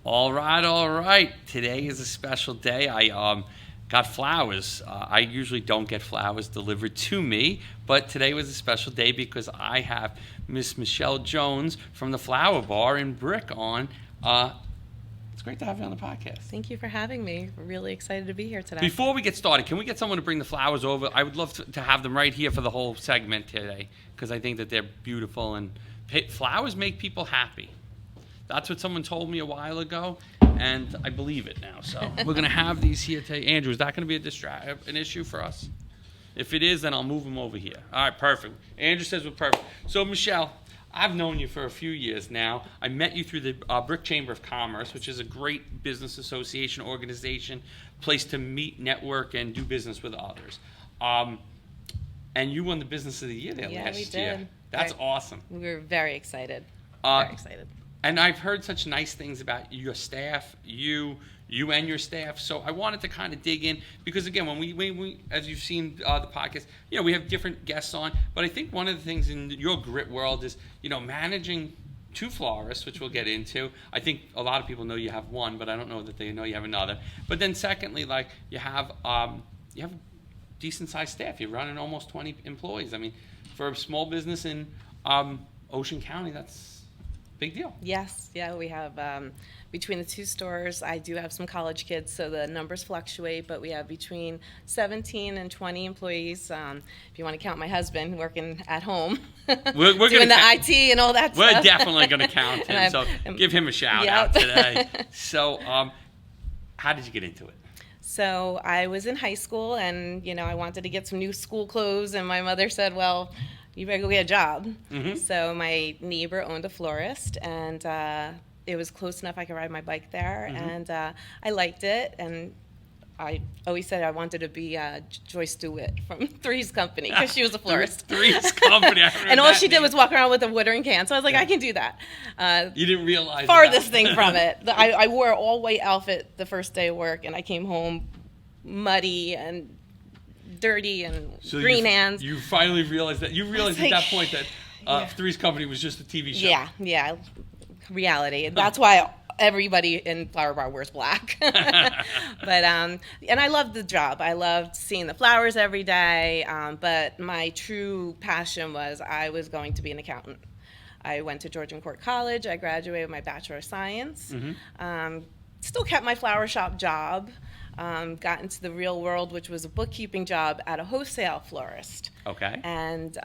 All right, all right. Today is a special day. I got flowers. I usually don't get flowers delivered to me, but today was a special day because I have Miss Michele Jones from the Flower Bar in Brick on. It's great to have you on the podcast. Thank you for having me. We're really excited to be here today. Before we get started, can we get someone to bring the flowers over? I would love to have them right here for the whole segment today because I think that they're beautiful and flowers make people happy. That's what someone told me a while ago, and I believe it now. So we're going to have these here today. Andrew, is that going to be an issue for us? If it is, then I'll move them over here. All right, perfect. Andrew says we're perfect. So, Michele, I've known you for a few years now. I met you through the Brick Chamber of Commerce, which is a great business association organization, place to meet, network, and do business with others. And you won the Business of the Year there last year. Did. That's awesome. We were very excited. Very excited. And I've heard such nice things about your staff, you and your staff. So I wanted to kind of dig in because, again, when we as you've seen the podcast, we have different guests on. But I think one of the things in your grit world is, managing two florists, which we'll get into. I think a lot of people know you have one, but I don't know that they know you have another. But then secondly, like you have decent sized staff. You're running almost 20 employees. I mean, for a small business in Ocean County, that's big deal. Yes, yeah, we have between the two stores, I do have some college kids, so the numbers fluctuate, but we have between 17 and 20 employees. If you want to count my husband working at home, we're doing the IT and all that we're stuff. We're definitely going to count him, so give him a shout out today. So how did you get into it? So I was in high school, and I wanted to get some new school clothes, and my mother said, well, you better go get a job. Mm-hmm. So my neighbor owned a florist, and it was close enough I could ride my bike there, mm-hmm. and I liked it, and I always said I wanted to be Joyce DeWitt from Three's Company because she was a florist. Three's Company. And all she did was walk around with a watering can, so I was like, I can do that. You didn't realize farthest thing from it. I wore an all-white outfit the first day of work, and I came home muddy and dirty and so green hands. You finally realized that. You realized at that point that Three's Company was just a TV show. Yeah, reality. That's why everybody in Flower Bar wears black. But and I loved the job. I loved seeing the flowers every day. But my true passion was I was going to be an accountant. I went to Georgian Court College. I graduated with my Bachelor of Science. Mm-hmm. Still kept my flower shop job. Got into the real world, which was a bookkeeping job at a wholesale florist. Okay. And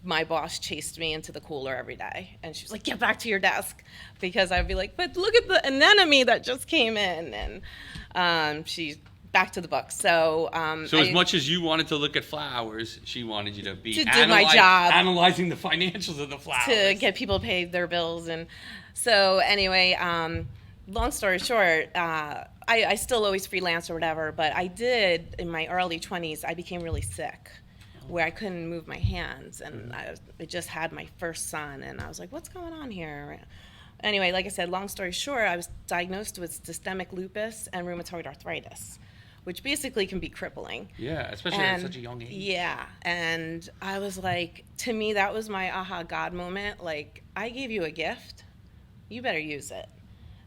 my boss chased me into the cooler every day. And she was like, get back to your desk. Because I'd be like, but look at the anemone that just came in. And she's back to the book. So as much as you wanted to look at flowers, she wanted you to be do my job. Analyzing the financials of the flowers. To get people to pay their bills. And so anyway, long story short, I still always freelance or whatever, but I did, in my early 20s, I became really sick, where I couldn't move my hands, and I just had my first son, and I was like, what's going on here? Anyway, like I said, long story short, I was diagnosed with systemic lupus and rheumatoid arthritis, which basically can be crippling. Yeah, especially at such a young age. Yeah, and I was like, to me, that was my aha God moment, like, I gave you a gift, you better use it.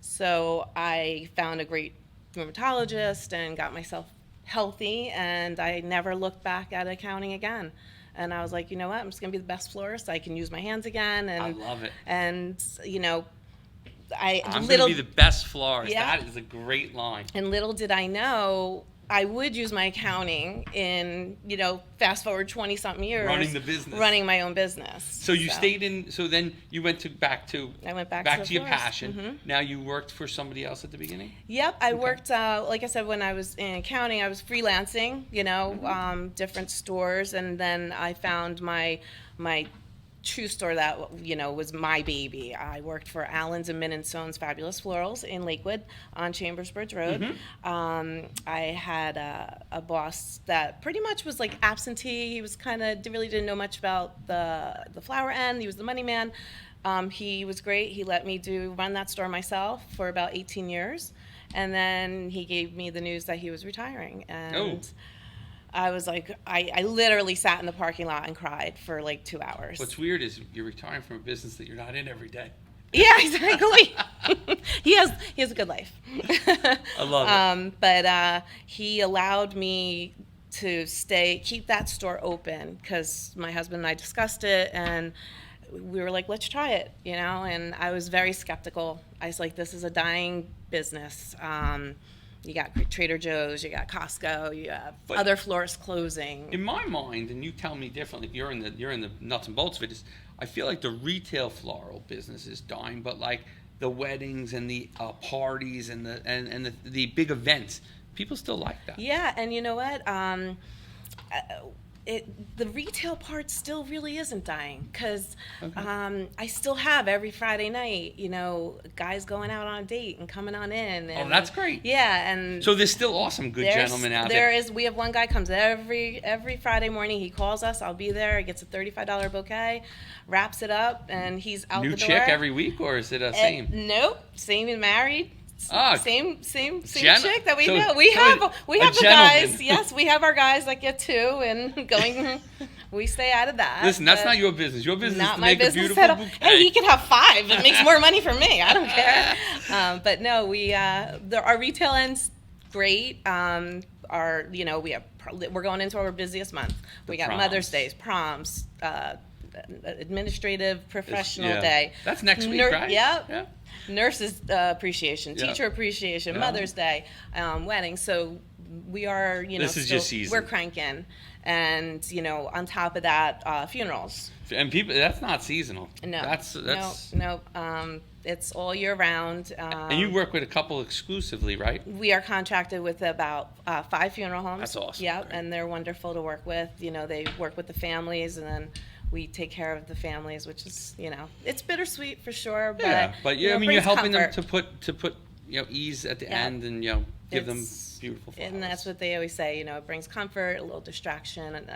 So I found a great rheumatologist and got myself healthy, and I never looked back at accounting again. And I was like, you know what, I'm just going to be the best florist. I can use my hands again. And I love it. And, I'm going to be the best florist. Yeah. That is a great line. And little did I know, I would use my accounting in, fast forward 20-something years. Running the business. Running my own business. So you stayed in, so then you went back to your passion. Mm-hmm. Now you worked for somebody else at the beginning? Yep, I worked, like I said, when I was in accounting, I was freelancing, different stores, and then I found my true store that was my baby. I worked for Allen's and Min & Son's Fabulous Florals in Lakewood on Chambersbridge Road. Mm-hmm. I had a boss that pretty much was like absentee. He was really didn't know much about the flower end. He was the money man. He was great. He let me run that store myself for about 18 years, and then he gave me the news that he was retiring. And I was like, I literally sat in the parking lot and cried for like 2 hours. What's weird is you're retiring from a business that you're not in every day. Yeah, exactly. he he has a good life. I love it. But he allowed me to keep that store open because my husband and I discussed it, and we were like, let's try it, and I was very skeptical. I was like, this is a dying business. You got Trader Joe's, you got Costco, you have other florists closing. In my mind, and you tell me differently, you're in the nuts and bolts of it, I feel like the retail floral business is dying, but like the weddings and the parties and the big events, people still like that. Yeah, and you know what? The retail part still really isn't dying because I still have every Friday night, guys going out on a date and coming on in. And, that's great. Yeah, and so there's still awesome good gentlemen out there. We have one guy comes every Friday morning. He calls us. I'll be there. He gets a $35 bouquet, wraps it up, and he's out the door. New chick every week, or is it a same? Nope, same and married. Same chick that we know. We have the guys. Yes, we have our guys that get 2 and going. We stay out of that. Listen, that's not your business. Your business is to make a beautiful bouquet. Hey, he can have 5. It makes more money for me. I don't care. But no, our retail end's great. We're going into our busiest month. We got Mother's Days, proms, administrative professional day. That's next week, right? Yep. Yeah. Nurses appreciation, teacher appreciation, Mother's Day, wedding. So we are, this is your season. We're cranking, and on top of that, funerals. And people, that's not seasonal. No, that's no. It's all year round. And you work with a couple exclusively, right? We are contracted with about 5 funeral homes. That's awesome. Yep, and they're wonderful to work with. They work with the families, and then we take care of the families, which is, it's bittersweet for sure. But you're helping comfort. them to put ease at the end, and give them beautiful flowers. And that's what they always say. It brings comfort, a little distraction, and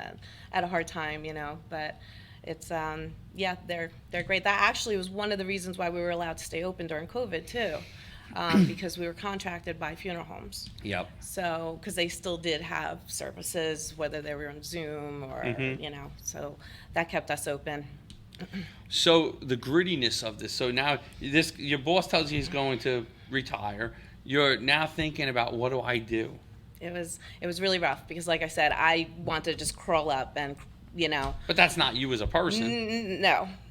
at a hard time. But it's they're great. That actually was one of the reasons why we were allowed to stay open during COVID too. Because we were contracted by funeral homes. Yep. So, because they still did have services, whether they were on Zoom or, so that kept us open. So the grittiness of this. So now your boss tells you he's going to retire. You're now thinking about, what do I do? It was really rough because, like I said, I wanted to just crawl up and, But that's not you as a person.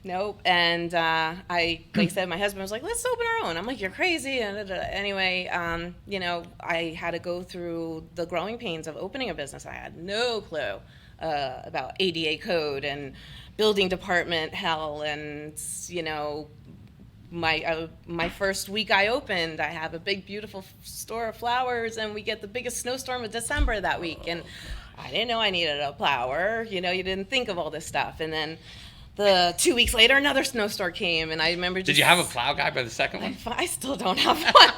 Nope. And like I said, my husband was like, let's open our own. I'm like, you're crazy. And anyway, I had to go through the growing pains of opening a business. I had no clue about ADA code and building department hell. And, my first week I opened, I have a big, beautiful store of flowers, and we get the biggest snowstorm of December that week. And I didn't know I needed a plower. You didn't think of all this stuff. And then 2 weeks later, another snowstorm came, and I remember Did you have a plow guy by the second one? I still don't have one.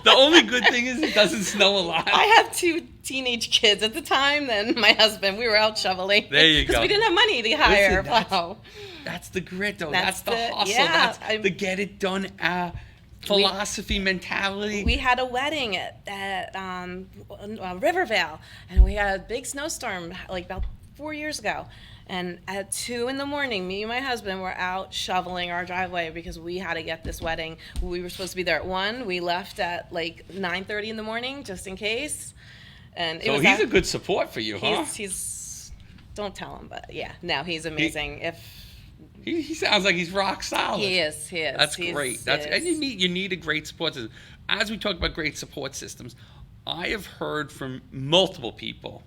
The only good thing is it doesn't snow a lot. I have 2 teenage kids at the time. Then my husband, we were out shoveling. There you go. Because we didn't have money to hire a plow. That's the grit, though. That's the hustle. Yeah, that's the get it done philosophy, mentality. We had a wedding at Rivervale, and we had a big snowstorm like about 4 years ago. And at 2 a.m, me and my husband were out shoveling our driveway because we had to get this wedding. We were supposed to be there at 1. We left at like 9:30 in the morning just in case. And so he's a good support for you, huh? He's don't tell him, but yeah, no, he's amazing. He sounds like he's rock solid. He is. That's great. And you need a great support system. As we talk about great support systems, I have heard from multiple people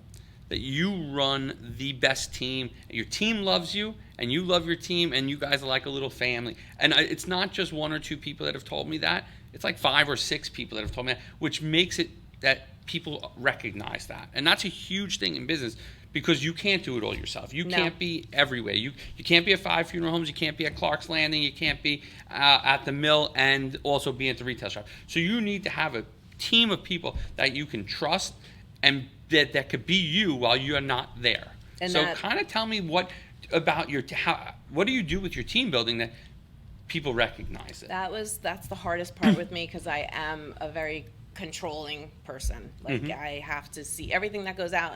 that you run the best team. Your team loves you, and you love your team, and you guys are like a little family. And it's not just 1 or 2 people that have told me that. It's like 5 or 6 people that have told me that, which makes it that people recognize that. And that's a huge thing in business, because you can't do it all yourself. You can't be everywhere. You can't be at 5 funeral homes. You can't be at Clark's Landing. You can't be at the mill and also be at the retail shop. So you need to have a team of people that you can trust and that could be you while you're not there. And so kind of tell me what do you do with your team building that people recognize it? That's the hardest part with me, because I am a very controlling person. Like I have to see everything that goes out,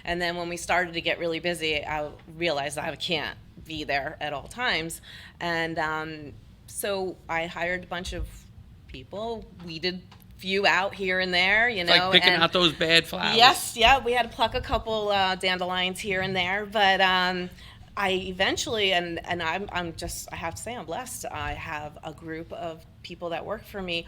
and then when we started to get really busy, I realized I can't be there at all times, and so I hired a bunch of people, weeded few out here and there, you It's know. like picking and out those bad flowers. yes, yeah, we had to pluck a couple dandelions here and there, but I eventually, and I have to say I'm blessed. I have a group of people that work for me,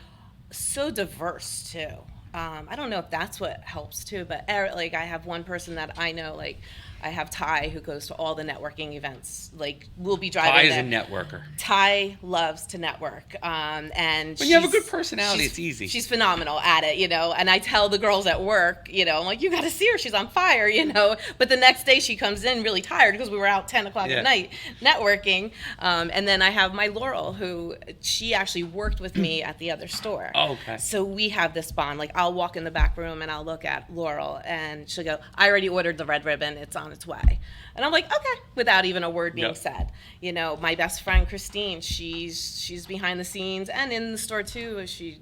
so diverse too. I don't know if that's what helps too, but like I have one person that I know, like I have Ty who goes to all the networking events. Like we'll be driving. Ty is there. a networker. Ty loves to network, and When you have a good personality, it's easy. She's phenomenal at it, you know. And I tell the girls at work, you know, I'm like, you got to see her; she's on fire, you know. But the next day she comes in really tired because we were out 10 o'clock at night networking. And then I have my Laurel, who she actually worked with me at the other store. Oh, okay. So we have this bond. Like I'll walk in the back room and I'll look at Laurel, and she'll go, "I already ordered the red ribbon; it's on its way." And I'm like, okay, without even a word being said. You know, my best friend Christine, she's behind the scenes and in the store too. She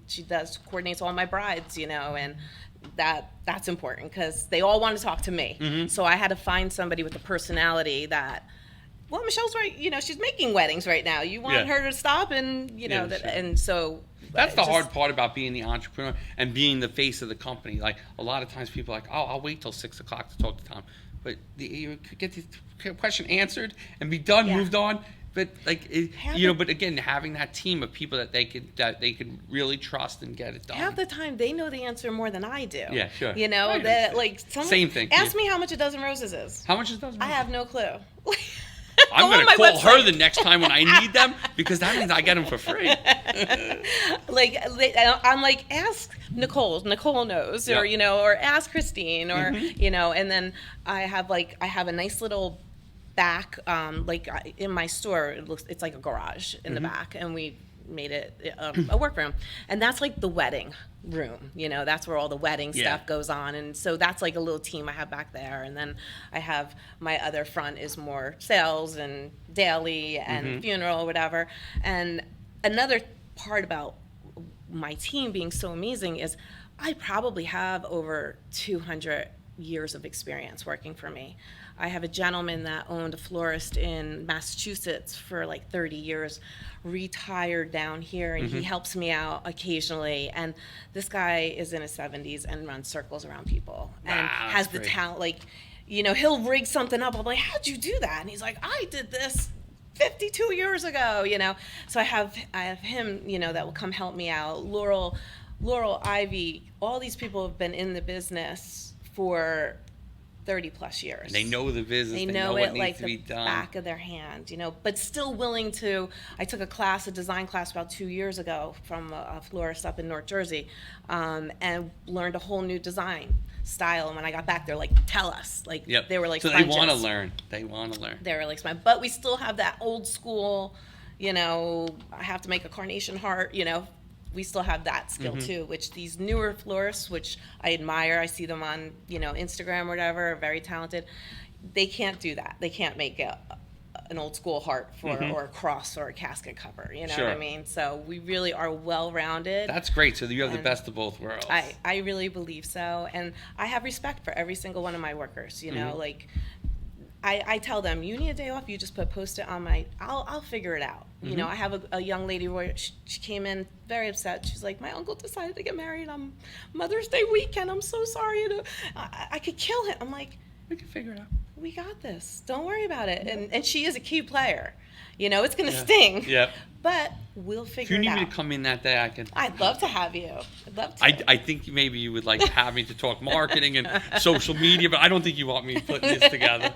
coordinates all my brides, you know, and that's important because they all want to talk to me. Mm-hmm. So I had to find somebody with a personality that, well, Michelle's right, you know, she's making weddings right now. You want her to stop and, you know, sure. And so that's the hard part about being the entrepreneur and being the face of the company. Like a lot of times people are like, oh, I'll wait till 6 o'clock to talk to Tom. But you get the question answered and be done, moved on. But like you know, but again, having that team of people that they could really trust and get it done. Half the time, they know the answer more than I do. Yeah, sure. You know right. that like same thing. Ask me how much a dozen roses is. How much is a dozen roses? I have no clue. I'm going to call her the next time when I need them because that means I get them for free. Like I'm like, ask Nicole. Nicole knows, or you know, or ask Christine, or you know. And then I have a nice little back, like in my store. It's like a garage in the back, and we made it a workroom, and that's like the wedding room, you know, that's where all the wedding stuff goes on, and so that's like a little team I have back there. And then I have my other front is more sales and daily and funeral, whatever. And another part about my team being so amazing is I probably have over 200 years of experience working for me. I have a gentleman that owned a florist in Massachusetts for like 30 years, retired down here, and he helps me out occasionally. And this guy is in his 70s and runs circles around people and has the talent. Like, you know, he'll rig something up. I'm like, how'd you do that? And he's like, I did this 52 years ago, you know. So I have him, you know, that will come help me out. Laurel, Ivy, all these people have been in the business for 30 plus years. And they know the business. They know what it needs like to be the done. back of their hand, you know, but still willing to. I took a design class about 2 years ago from a florist up in North Jersey, and learned a whole new design style. And when I got back, they're like, tell us. Like, they were like, so sponges. They want to learn. They were like, but we still have that old school, you know, I have to make a carnation heart, you know. We still have that skill too, which these newer florists, which I admire, I see them on, you know, Instagram or whatever, are very talented. They can't do that. They can't make an old school heart for or a cross or a casket cover. You know what I mean? So we really are well rounded. That's great. So you have the best of both worlds. I really believe so, and I have respect for every single one of my workers. You know, like. I tell them, you need a day off, you just put Post-it on I'll figure it out. You know, I have a young lady where she came in very upset. She's like, my uncle decided to get married on Mother's Day weekend. I'm so sorry. I could kill him. I'm like, we can figure it out. We got this. Don't worry about it. And she is a key player. You know, it's going to sting. Yeah. But we'll figure it out. If you need me to come in that day, I can. I'd love to have you. I'd love to. I think maybe you would like to have me to talk marketing and social media, but I don't think you want me putting this together.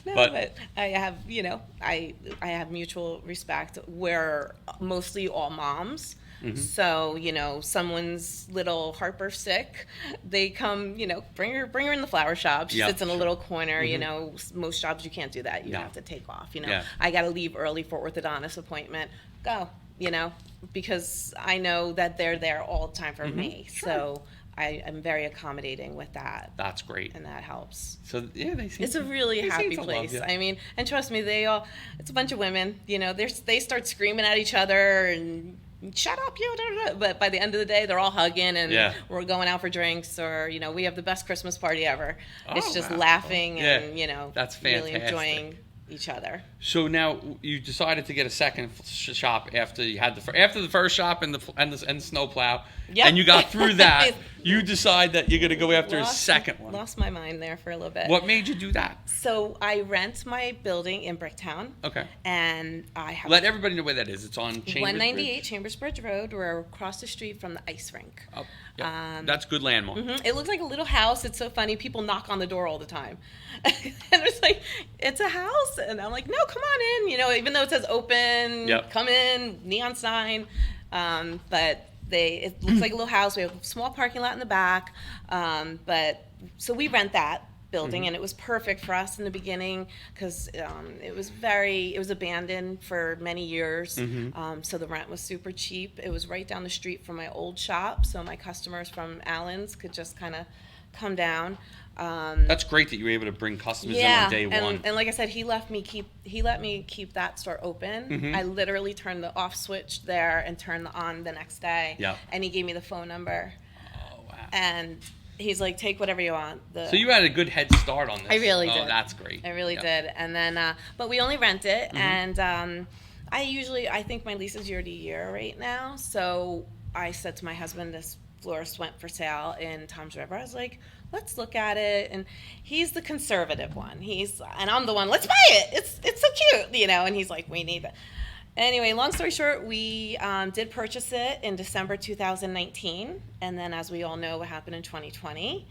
No, but I have, you know, I have mutual respect. We're mostly all moms. So, you know, someone's little Harper sick, they come, you know, bring her in the flower shop. She sits in a little corner, you know, most jobs you can't do that. You have to take off, you know. I got to leave early for orthodontist appointment. Go, you know, because I know that they're there all the time for me. Sure. So I am very accommodating with that. That's great. And that helps. So, yeah, it's a really happy place. I mean, and trust me, it's a bunch of women, you know, they start screaming at each other and shut up, you. But by the end of the day, they're all hugging and we're going out for drinks, or, you know, we have the best Christmas party ever. It's just laughing and, you know, that's fantastic. Really enjoying each other. So now you decided to get a second shop after you had after the first shop and the snowplow, Yep. and you got through that. You decide that you're going to go after a second one. Lost my mind there for a little bit. What made you do that? So I rent my building in Bricktown. Okay. And I have Let everybody know where that is. It's on Chambers 198 Bridge. Chambersbridge Road. We're across the street from the ice rink. Oh, yeah. That's good landmark. It looks like a little house. It's so funny. People knock on the door all the time. And it's like, it's a house. And I'm like, no, come on in. You know, even though it says open, come in, neon sign. But it looks like a little house. We have a small parking lot in the back. So we rent that building, and it was perfect for us in the beginning because it was abandoned for many years. So the rent was super cheap. It was right down the street from my old shop, so my customers from Allen's could just kind of come down. That's great that you were able to bring customers in on day one. And like I said, he let me keep that store open. I literally turned the off switch there and turned the on the next day. Yeah. And he gave me the phone number. Oh wow. And he's like, take whatever you want. So you had a good head start on this. I really did. Oh, that's great. I really did. And then, but we only rent it, and I think my lease is year to year right now. So I said to my husband, this florist went for sale in Tom's River. I was like, let's look at it. And he's the conservative one. And I'm the one, let's buy it. It's so cute, you know. And he's like, we need that. Anyway, long story short, we did purchase it in December 2019, and then, as we all know, what happened in 2020.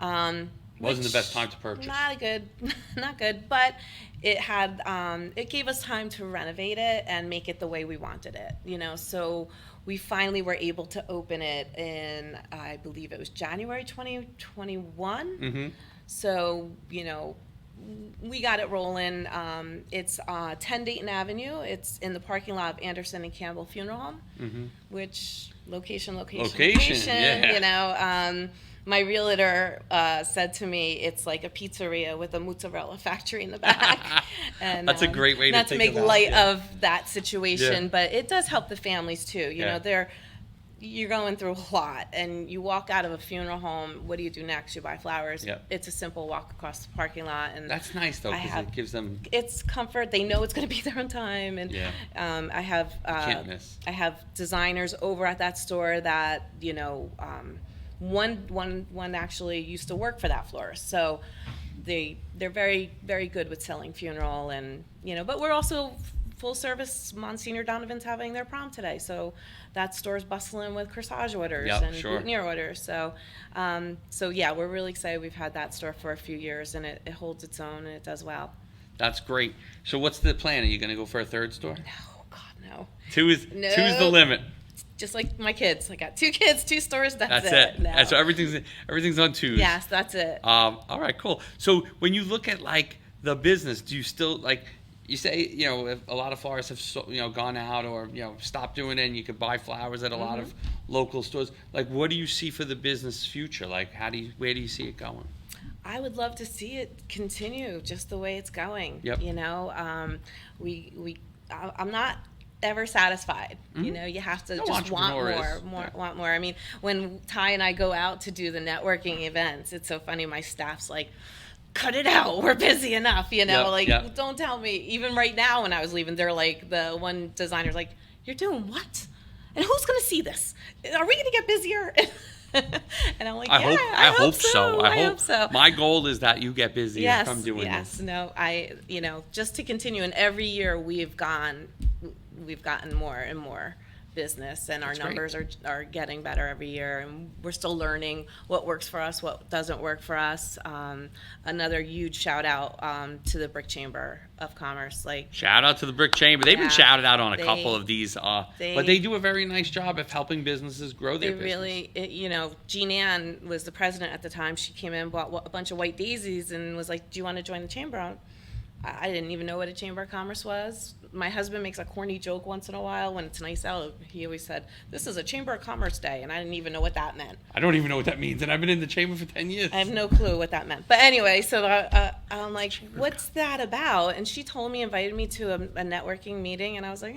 Wasn't the best time to purchase. Not good, but it gave us time to renovate it and make it the way we wanted it, you know. So we finally were able to open it in, I believe it was January 2021. So, you know, we got it rolling. It's 10 Dayton Avenue. It's in the parking lot of Anderson and Campbell Funeral Home, which location, yeah. You know, my realtor said to me, it's like a pizzeria with a mozzarella factory in the back. And that's a great way to not to think make about light it. of that situation, Yeah. but it does help the families too. You know, you're going through a lot, and you walk out of a funeral home. What do you do next? You buy flowers. Yep. It's a simple walk across the parking lot, and That's nice though, because it gives them. It's comfort. They know it's going to be there on time, and I have Can't miss. I have designers over at that store that, you know, one actually used to work for that florist, so they're very, very good with selling funeral, and, you know, but we're also full service. Monsignor Donovan's having their prom today, so that store's bustling with corsage orders and boutonniere orders. So yeah, we're really excited. We've had that store for a few years, and it holds its own, and it does well. That's great. So what's the plan? Are you going to go for a third store? No, God, no. Two is the limit. Just like my kids. I got 2 kids, 2 stores. That's it. No. So everything's on twos. Yes, that's it. All right, cool. So when you look at like the business, do you still like? You say, you know, if a lot of florists have gone out or, you know, stopped doing it, and you could buy flowers at a lot of local stores. Like, what do you see for the business future? Like, where do you see it going? I would love to see it continue just the way it's going. Yep. You know, I'm not ever satisfied. You know, you have to just want more. I mean, when Ty and I go out to do the networking events, it's so funny. My staff's like, cut it out. We're busy enough, you know, don't tell me. Even right now when I was leaving, they're like, the one designer's like, you're doing what? And who's going to see this? Are we going to get busier? And I'm like, I hope so. I hope so. My goal is that you get busier from doing this. No, just to continue. And every year we've gotten more and more business, and our numbers are getting better every year, and we're still learning what works for us, what doesn't work for us. Another huge shout out to the Brick Chamber of Commerce. Like, shout out to the Brick Chamber. They've been shouted out on a couple of these, but they do a very nice job of helping businesses grow their business. You know, Jean Ann was the president at the time. She came in, bought a bunch of white daisies, and was like, do you want to join the chamber? I didn't even know what a Chamber of Commerce was. My husband makes a corny joke once in a while when it's nice out. He always said, this is a Chamber of Commerce day, and I didn't even know what that meant. I don't even know what that means, and I've been in the chamber for 10 years. I have no clue what that meant. But anyway, so I'm like, what's that about? And she told me, invited me to a networking meeting, and I was like,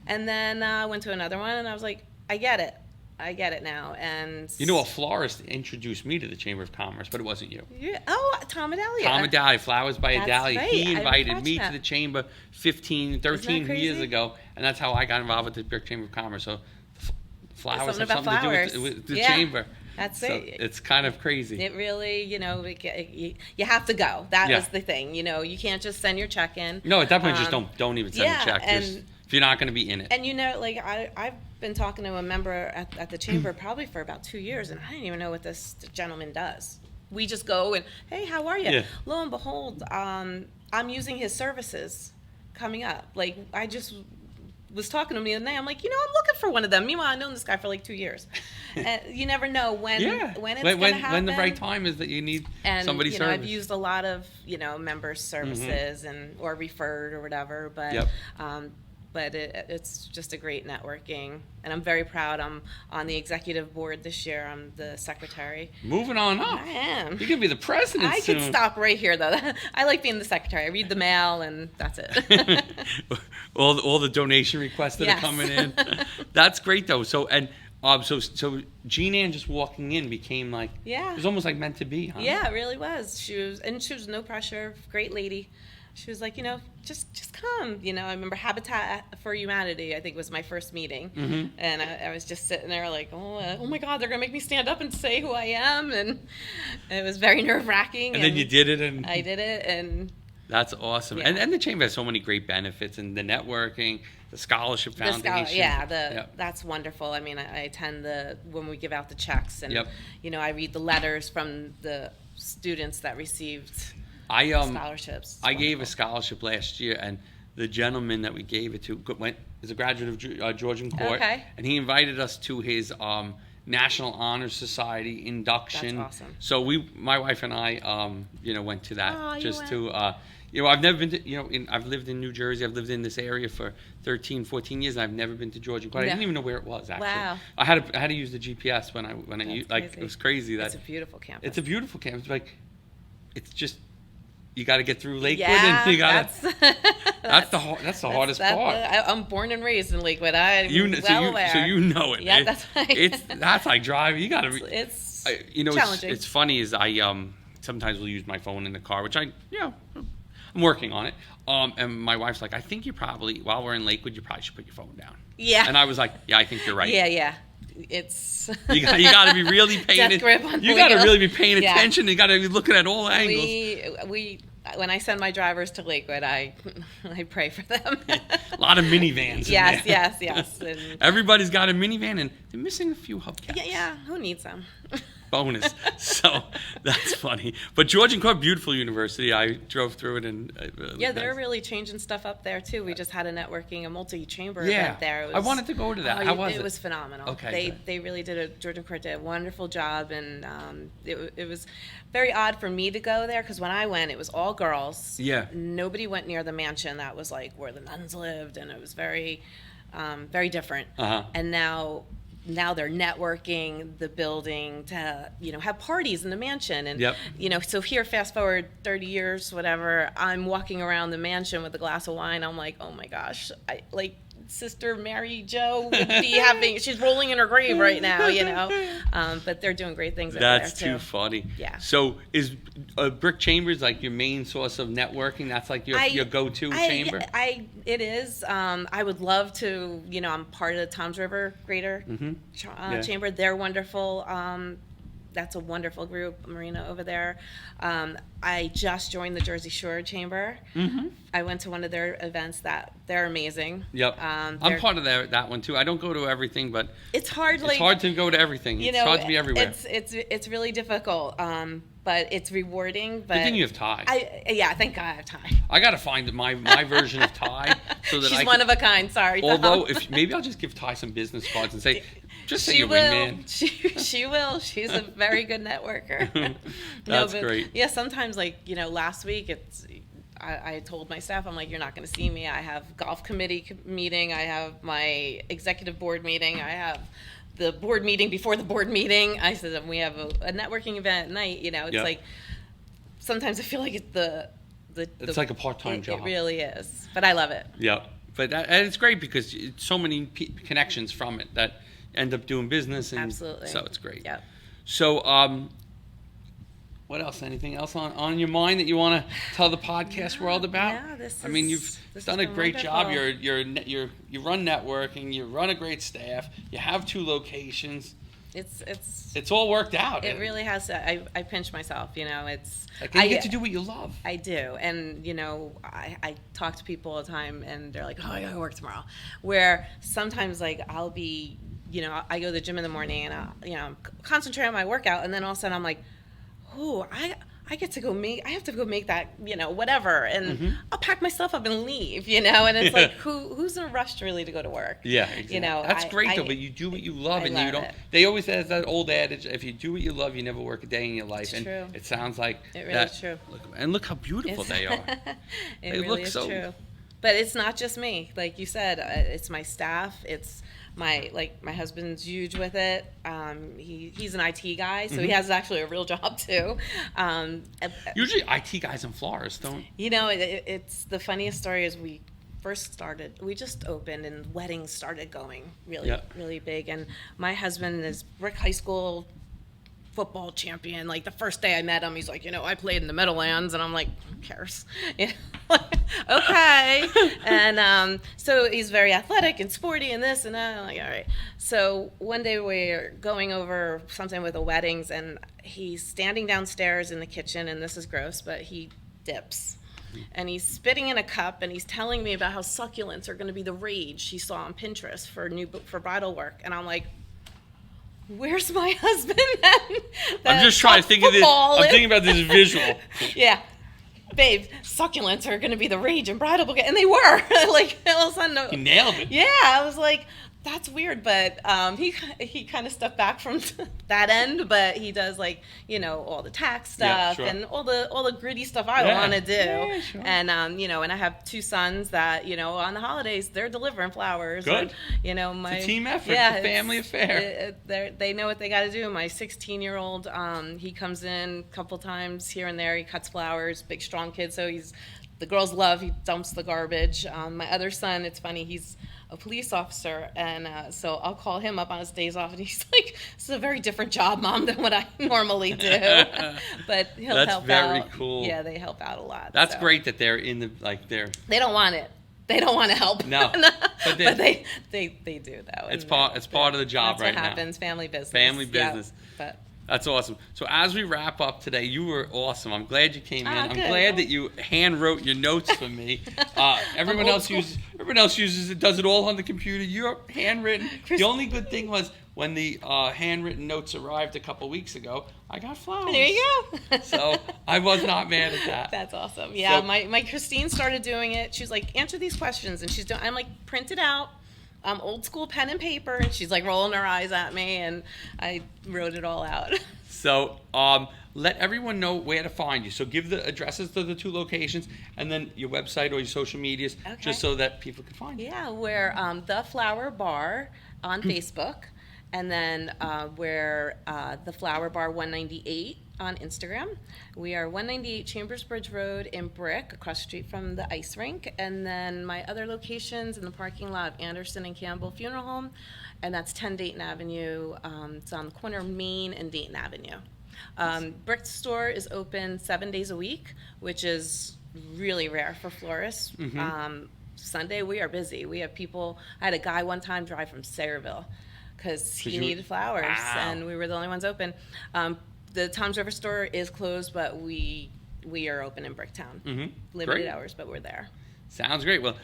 And then I went to another one, and I was like, I get it. I get it now. And You know, a florist introduced me to the Chamber of Commerce, but it wasn't you. yeah. Oh, Tom and Elliot. Tom Adalia, Flowers by That's Adalia. right. He I invited watched me that. to the chamber 15, 13 crazy? years ago, and that's how I got involved with the Brick Chamber of Commerce. So flowers Something have about something flowers. to do with the Yeah. chamber. That's So it. it's kind of crazy. It really, you have to go. That Yeah. was the thing. You can't just send your check in. No, at that point, just don't even send yeah, a check. Just, if you're not going to be in it. And like I've been talking to a member at the chamber probably for about 2 years, and I didn't even know what this gentleman does. We just go and, hey, how are you? Yeah. Lo and behold, I'm using his services coming up. Like, I just was talking to him the other day. I'm like, I'm looking for one of them. Meanwhile, I've known this guy for like 2 years. And you never know when it's going to happen. When the right time is that you need And somebody's service. I've used a lot of members' services or referred or whatever, but Yep. but it's just a great networking, and I'm very proud. I'm on the executive board this year. I'm the secretary. Moving on up. I am. You could be the president I soon. could stop right here though. I like being the secretary. I read the mail and that's it. all the donation requests that Yes. are coming in. That's great though. So so Jean Ann just walking in became like Yeah. it was almost like meant to be, huh? Yeah, it really was. She was no pressure. Great lady. She was like, just come. I remember Habitat for Humanity, I think, was my first meeting. Mm-hmm. And I was just sitting there like, oh my God, they're going to make me stand up and say who I am. And it was very nerve-wracking. And then you did it, and I did it. And that's awesome. Yeah. And the chamber has so many great benefits, and the networking, the scholarship foundation. Yep. That's wonderful. I mean, I attend when we give out the checks. And, Yep. I read the letters from the students that received scholarships. I gave a scholarship last year, and the gentleman that we gave it to is a graduate of Georgian Court, Okay. and he invited us to his National Honor Society induction. That's awesome. So my wife and I, went to that Oh, you just went. to, I've never been to, I've lived in New Jersey. I've lived in this area for 13, 14 years, and I've never been to Georgian Court. I Yeah. didn't even know where it was actually. Wow. I had to use the GPS when I That's used, crazy. it was crazy that It's a beautiful campus. it's a beautiful campus. Like, it's just. You got to get through Lakewood, Yeah, and you got that's that's the hardest part. I'm born and raised in Lakewood. I'm aware. So you know it. Yeah, that's right. That's like driving. You got to. It's Challenging. challenging. It's funny is I sometimes will use my phone in the car, which I'm working on it. And my wife's like, I think you probably while we're in Lakewood, you probably should put your phone down. Yeah. And I was like, yeah, I think you're right. Yeah. It's You got to be really paying. Death grip on the You got to wheel. really be paying Yeah. attention. You got to be looking at all angles. we when I send my drivers to Lakewood, I pray for them. A lot of minivans. Yes. And Everybody's got a minivan, and they're missing a few hubcaps. yeah. Who needs them? Bonus. So that's funny. But Georgian Court, beautiful university. I drove through it, and Yeah, they're really changing stuff up there too. We just had a multi-chamber Yeah. event there. I wanted to go to that. How was it? It was phenomenal. Okay, They really Georgian Court did a wonderful job, and it was very odd for me to go there because when I went, it was all girls. Yeah. Nobody went near the mansion. That was like where the nuns lived, and it was very, very different. Uh-huh. And now they're networking the building to have parties in the mansion, and Yep. so here, fast forward 30 years, whatever, I'm walking around the mansion with a glass of wine. I'm like, oh my gosh, I like Sister Mary Jo would be she's rolling in her grave right now, but they're doing great things over That's there too too. funny. Yeah. So is Brick Chambers like your main source of networking? That's like your go-to chamber? It is. I would love to, I'm part of the Toms River Greater Yeah. Chamber. They're wonderful. That's a wonderful group, Marina, over there. I just joined the Jersey Shore Chamber. Mm-hmm. I went to one of their events. They're amazing. Yep. I'm part of that one too. I don't go to everything, but it's hard. it's hard to go to everything. It's hard to be everywhere. It's really difficult. But it's rewarding. But then you have Thai. Thank God I have Thai. I got to find my version of Thai so that She's one of a kind. Sorry. Although, Tom. maybe I'll just give Thai some business cards and say, just say she you're will. wingman. She will. She's a very good networker. That's great. Yeah, sometimes last week I told my staff, I'm like, you're not going to see me. I have golf committee meeting. I have my executive board meeting. I have the board meeting before the board meeting. I said, we have a networking event at night. It's Yep. like sometimes I feel like It's like a part-time job. It really is, but I love it. Yeah, and it's great because so many connections from it that end up doing business. And Absolutely. So it's great. Yep. So, what else? Anything else on your mind that you want to tell the podcast world about? Yeah, I mean, you've done a great job. You run networking. You run a great staff. You have 2 locations. It's all worked out. It really has to. I pinch myself, it's. Like, you get to do what you love. I do, and I talk to people all the time, and they're like, "Oh, I gotta work tomorrow." Where sometimes, like, I'll be, I go to the gym in the morning, and I'm concentrating on my workout, and then all of a sudden I'm like, "Oh, I get to go I have to go make that, whatever," and I'll pack my stuff up and leave, and it's like, who's in a rush really to go to work? Yeah, exactly. That's great though, but you do what you love, and you don't. They always have that old adage: if you do what you love, you never work a day in your life. It's true. It sounds like it really is true. Look how beautiful they are. It really is true. But it's not just me, like you said. It's my staff. It's my husband's huge with it. He's an IT guy, so he has actually a real job too. Usually IT guys in florists don't. It's the funniest story is we just opened and weddings started going really big, and my husband is Brick High School football champion. Like the first day I met him, he's like, I played in the Meadowlands, and I'm like, who cares? Okay. And so he's very athletic and sporty and this and that. I'm like, all right. So one day we're going over something with the weddings, and he's standing downstairs in the kitchen, and this is gross, but he dips. And he's spitting in a cup, and he's telling me about how succulents are going to be the rage he saw on Pinterest for bridal work. And I'm like, where's my husband? I'm just trying to think of this. I'm thinking about this visual. Yeah. Babe, succulents are going to be the rage in bridal bouquet. And they were. Like, all of a sudden. He nailed it. Yeah. I was like, that's weird. But he kind of stepped back from that end. But he does, all the tax stuff and all the gritty stuff I want to do. Yeah, sure. And, and I have 2 sons that, on the holidays, they're delivering flowers. Good. And, it's a team effort. It's a family affair. They know what they got to do. My 16-year-old, he comes in a couple times here and there. He cuts flowers, big, strong kid. So the girls love, he dumps the garbage. My other son, it's funny, he's a police officer, and so I'll call him up on his days off, and he's like, "This is a very different job, Mom, than what I normally do." But he'll help out. That's very cool. Yeah, they help out a lot. That's great that they're in the They don't want it. They don't want to help. No, but they do though. It's part of the job right now. That's what happens. Family business. Family business. But that's awesome. So as we wrap up today, you were awesome. I'm glad you came in. I'm good. glad that you hand wrote your notes for me. Everyone else uses it, does it all on the computer. You're handwritten. The only good thing was when the handwritten notes arrived a couple weeks ago, I got flowers. There you go. So I was not mad at that. That's awesome. Yeah, so, my Christine started doing it. She was like, answer these questions, and she's doing. I'm like, print it out. Old school pen and paper, and she's like rolling her eyes at me, and I wrote it all out. So let everyone know where to find you. So give the addresses to the 2 locations, and then your website or your social medias, just so that people can find you. Yeah, we're The Flower Bar on Facebook, and then we're The Flower Bar 198 on Instagram. We are 198 Chambersbridge Road in Brick, across the street from the ice rink. And then my other locations in the parking lot of Anderson and Campbell Funeral Home, and that's 10 Dayton Avenue. It's on the corner of Main and Dayton Avenue. Brick store is open 7 days a week, which is really rare for florists. Sunday we are busy. We have people. I had a guy one time drive from Sayreville because he needed flowers, and we were the only ones open. The Tom's River store is closed, but we are open in Bricktown. Limited hours, but we're there. Sounds great. Well,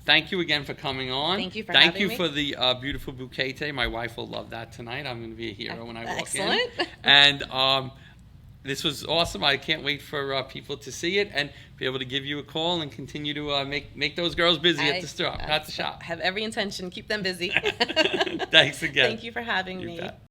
thank you again for coming on. Thank you for having me. Thank you for the beautiful bouquet today. My wife will love that tonight. I'm going to be a hero when I walk in. Excellent. And this was awesome. I can't wait for people to see it and be able to give you a call and continue to make those girls busy at the store, at the shop. Have every intention. Keep them busy. Thanks again. Thank you for having me. Bet.